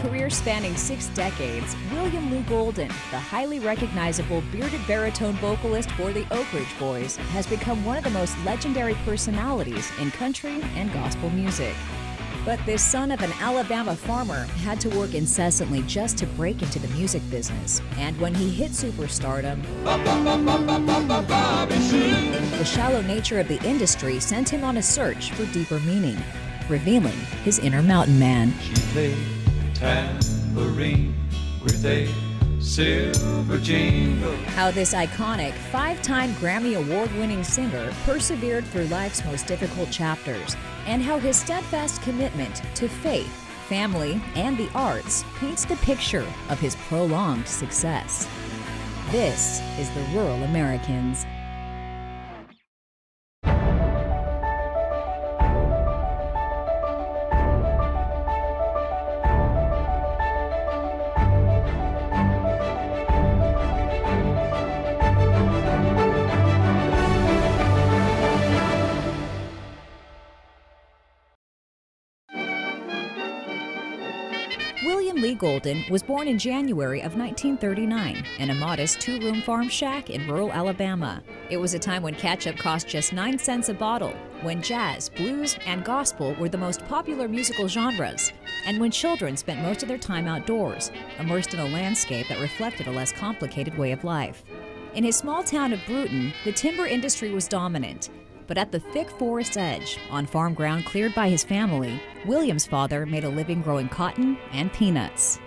career spanning 6 decades, William Lou Golden, the highly recognizable bearded baritone vocalist for the Oakridge Boys, has become one of the most legendary personalities in country and gospel music. But this son of an Alabama farmer had to work incessantly just to break into the music business. And when he hit superstardom, the shallow nature of the industry sent him on a search for deeper meaning, revealing his inner mountain man. She played tambourine with a silver jingle. How this iconic 5-time Grammy Award-winning singer persevered through life's most difficult chapters, and how his steadfast commitment to faith, family, and the arts paints the picture of his prolonged success. This is the Rural Americans. William Lee Golden was born in January of 1939 in a modest 2-room farm shack in rural Alabama. It was a time when ketchup cost just 9 cents a bottle, when jazz, blues, and gospel were the most popular musical genres, and when children spent most of their time outdoors, immersed in a landscape that reflected a less complicated way of life. In his small town of Bruton, the timber industry was dominant. But at the thick forest edge, on farm ground cleared by his family, William's father made a living growing cotton and peanuts.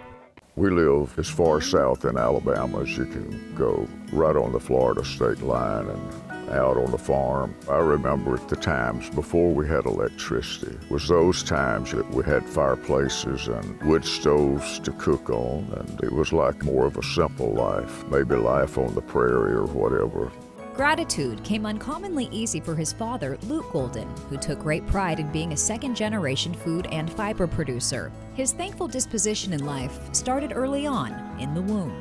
We live as far south in Alabama as you can go, right on the Florida state line and out on the farm. I remember at the times before we had electricity, was those times that we had fireplaces and wood stoves to cook on, and it was like more of a simple life, maybe life on the prairie or whatever. Gratitude came uncommonly easy for his father, Luke Golden, who took great pride in being a second-generation food and fiber producer. His thankful disposition in life started early on, in the womb.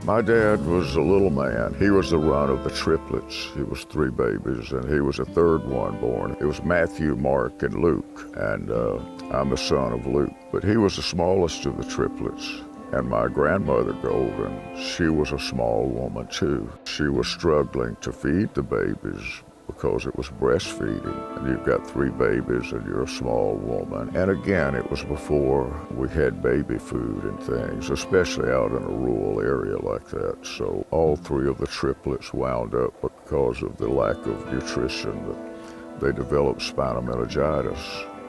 My dad was a little man. He was the runt of the triplets. He was 3 babies, and he was the 3rd one born. It was Matthew, Mark, and Luke, and I'm the son of Luke. But he was the smallest of the triplets. And my grandmother, Golden, she was a small woman too. She was struggling to feed the babies because it was breastfeeding. And you've got 3 babies and you're a small woman. And again, it was before we had baby food and things, especially out in a rural area like that. So all 3 of the triplets wound up because of the lack of nutrition. They developed spinal meningitis.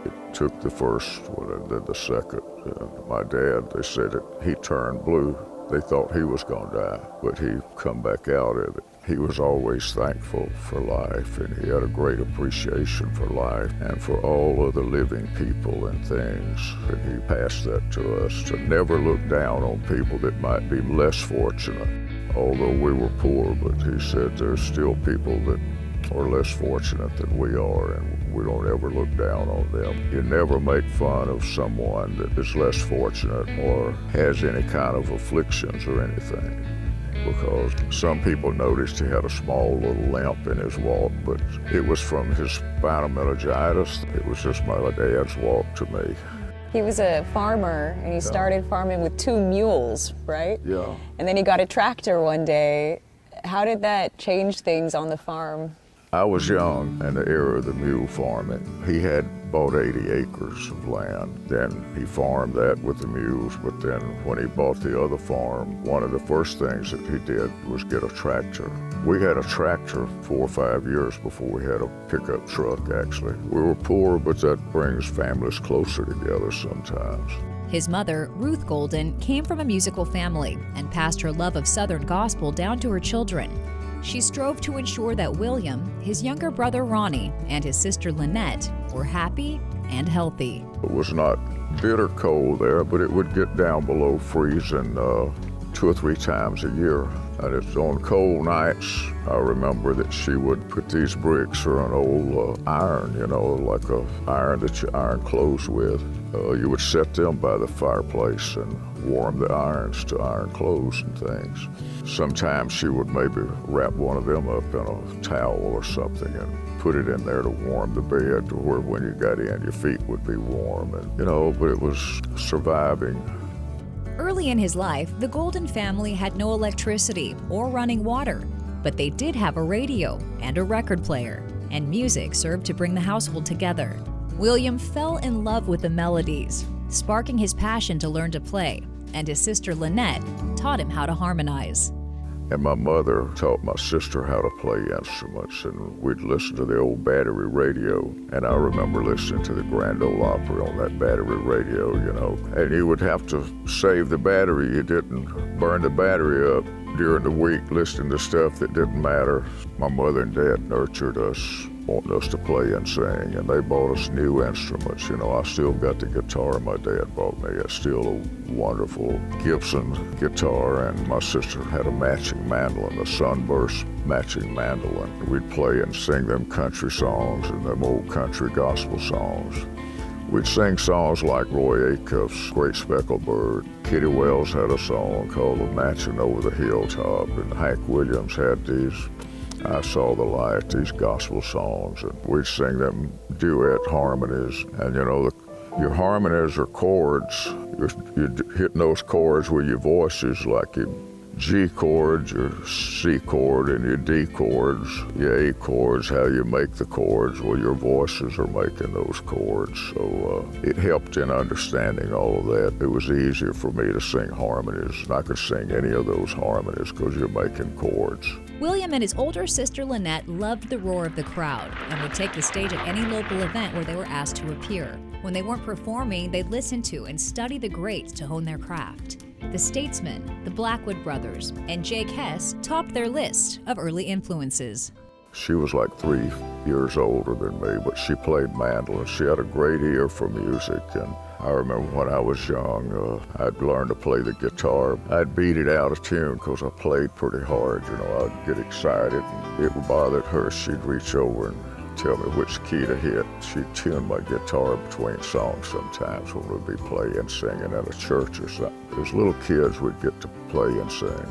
It took the first one and then the second. And my dad, they said that he turned blue. They thought he was going to die, but he come back out of it. He was always thankful for life, and he had a great appreciation for life and for all of the living people and things. And he passed that to us, to never look down on people that might be less fortunate. Although we were poor, but he said there's still people that are less fortunate than we are, and we don't ever look down on them. You never make fun of someone that is less fortunate or has any kind of afflictions or anything, because some people noticed he had a small little limp in his walk, but it was from his spinal meningitis. It was just my dad's walk to me. He was a farmer, and he started farming with 2 mules, right? Yeah. And then he got a tractor one day. How did that change things on the farm? I was young in the era of the mule farming. He had bought 80 acres of land. Then he farmed that with the mules, but then when he bought the other farm, one of the first things that he did was get a tractor. We had a tractor 4 or 5 years before we had a pickup truck, actually. We were poor, but that brings families closer together sometimes. His mother, Ruth Golden, came from a musical family and passed her love of Southern gospel down to her children. She strove to ensure that William, his younger brother Ronnie, and his sister Lynette were happy and healthy. It was not bitter cold there, but it would get down below freezing 2 or 3 times a year. And it's on cold nights, I remember that she would put these bricks or an old iron, you know, like a iron that you iron clothes with. You would set them by the fireplace and warm the irons to iron clothes and things. Sometimes she would maybe wrap one of them up in a towel or something and put it in there to warm the bed, to where when you got in, your feet would be warm. And, you know, but it was surviving Early in his life, the Golden family had no electricity or running water, but they did have a radio and a record player, and music served to bring the household together. William fell in love with the melodies, sparking his passion to learn to play, and his sister Lynette taught him how to harmonize. And my mother taught my sister how to play instruments, and we'd listen to the old battery radio. And I remember listening to the Grand Ole Opry on that battery radio, you know. And you would have to save the battery. You didn't burn the battery up during the week listening to stuff that didn't matter. My mother and dad nurtured us, wanting us to play and sing, and they bought us new instruments. You know, I still got the guitar my dad bought me. It's still a wonderful Gibson guitar, and my sister had a matching mandolin, a Sunburst matching mandolin. We'd play and sing them country songs and them old country gospel songs. We'd sing songs like Roy Acuff's Great Speckled Bird. Kitty Wells had a song called The Mansion Over the Hilltop, and Hank Williams had these I Saw the Light, these gospel songs, and we'd sing them duet harmonies. And you know, your harmonies are chords. You're hitting those chords with your voices, like your G chords, your C chord, and your D chords, your A chords, how you make the chords. Well, your voices are making those chords. So it helped in understanding all of that. It was easier for me to sing harmonies, and I could sing any of those harmonies because you're making chords. William and his older sister Lynette loved the roar of the crowd and would take the stage at any local event where they were asked to appear. When they weren't performing, they'd listen to and study the greats to hone their craft. The Statesmen, the Blackwood Brothers, and Jake Hess topped their list of early influences. She was like 3 years older than me, but she played mandolin. She had a great ear for music, and I remember when I was young, I'd learned to play the guitar. I'd beat it out of tune because I played pretty hard. You know, I'd get excited, and it bothered her. She'd reach over and tell me which key to hit. She'd tune my guitar between songs sometimes when we'd be playing, singing at a church or something. As little kids, we'd get to play and sing.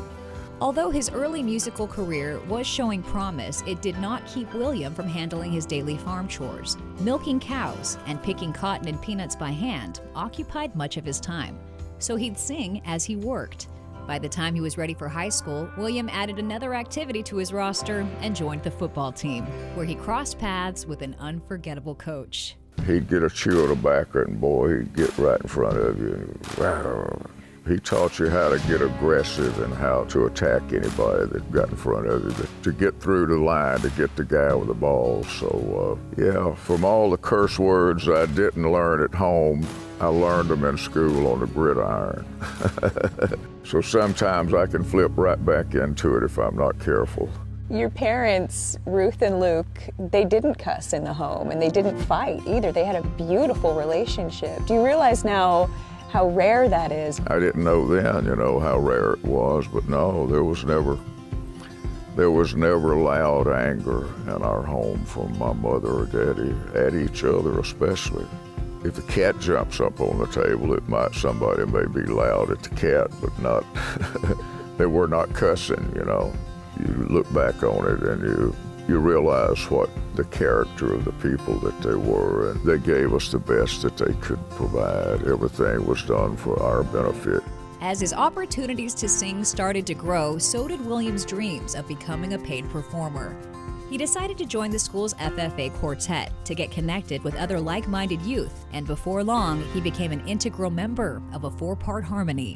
Although his early musical career was showing promise, it did not keep William from handling his daily farm chores. Milking cows and picking cotton and peanuts by hand occupied much of his time, so he'd sing as he worked. By the time he was ready for high school, William added another activity to his roster and joined the football team, where he crossed paths with an unforgettable coach. He'd get a chew of tobacco, and boy, he'd get right in front of you. And, he taught you how to get aggressive and how to attack anybody that got in front of you, to get through the line, to get the guy with the ball. So, yeah, from all the curse words I didn't learn at home, I learned them in school on the gridiron. So sometimes I can flip right back into it if I'm not careful. Your parents, Ruth and Luke, they didn't cuss in the home, and they didn't fight either. They had a beautiful relationship. Do you realize now how rare that is? I didn't know then, you know, how rare it was, but no, there was never loud anger in our home from my mother or daddy, at each other especially. If a cat jumps up on the table, somebody may be loud at the cat, but not, they were not cussing, you know. You look back on it and you realize what the character of the people that they were, and they gave us the best that they could provide. Everything was done for our benefit. As his opportunities to sing started to grow, so did William's dreams of becoming a paid performer. He decided to join the school's FFA quartet to get connected with other like-minded youth, and before long, he became an integral member of a 4-part harmony.